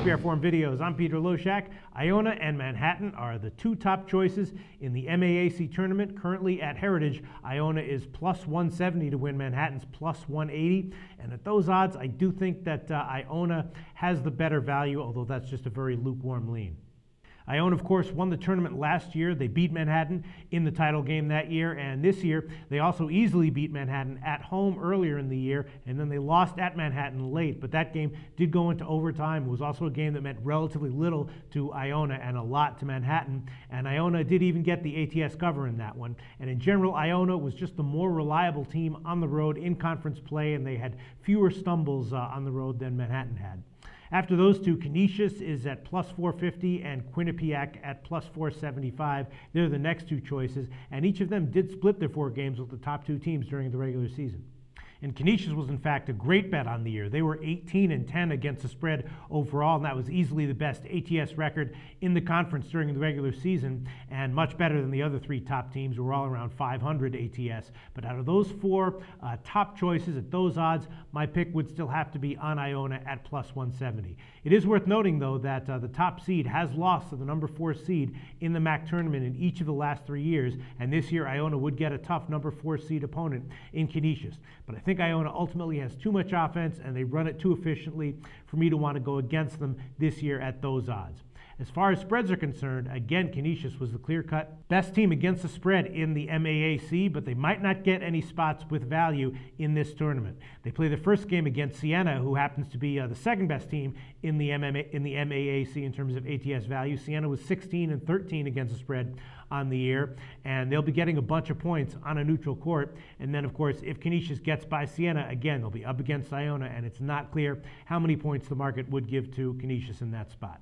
SBR Forum Videos. I'm Peter Loshak. Iona and Manhattan are the two top choices in the MAAC tournament. Currently at Heritage, Iona is plus 170 to win. Manhattan's plus 180. And at those odds, I do think that Iona has the better value, although that's just a very lukewarm lean. Iona, of course, won the tournament last year. They beat Manhattan in the title game that year, and this year they also easily beat Manhattan at home earlier in the year, and then they lost at Manhattan late, but that game did go into overtime. It was also a game that meant relatively little to Iona and a lot to Manhattan, and Iona did even get the ATS cover in that one. And in general, Iona was just the more reliable team on the road in conference play, and they had fewer stumbles on the road than Manhattan had. After those two, Canisius is at plus 450 and Quinnipiac at plus 475. They're the next two choices, and each of them did split their 4 games with the top 2 teams during the regular season. And Canisius was, in fact, a great bet on the year. They were 18-10 against the spread overall, and that was easily the best ATS record in the conference during the regular season, and much better than the other 3 top teams who were all around 500 ATS. But out of those 4 top choices at those odds, my pick would still have to be on Iona at plus 170. It is worth noting, though, that the top seed has lost to the number 4 seed in the MAAC tournament in each of the last 3 years, and this year Iona would get a tough number 4 seed opponent in Canisius. But I think Iona ultimately has too much offense and they run it too efficiently for me to want to go against them this year at those odds. As far as spreads are concerned, again, Canisius was the clear-cut best team against the spread in the MAAC, but they might not get any spots with value in this tournament. They play the first game against Siena, who happens to be the second best team in the MAAC in terms of ATS value. Siena was 16-13 against the spread on the year, and they'll be getting a bunch of points on a neutral court. And then, of course, if Canisius gets by Siena, again, they'll be up against Iona, and it's not clear how many points the market would give to Canisius in that spot.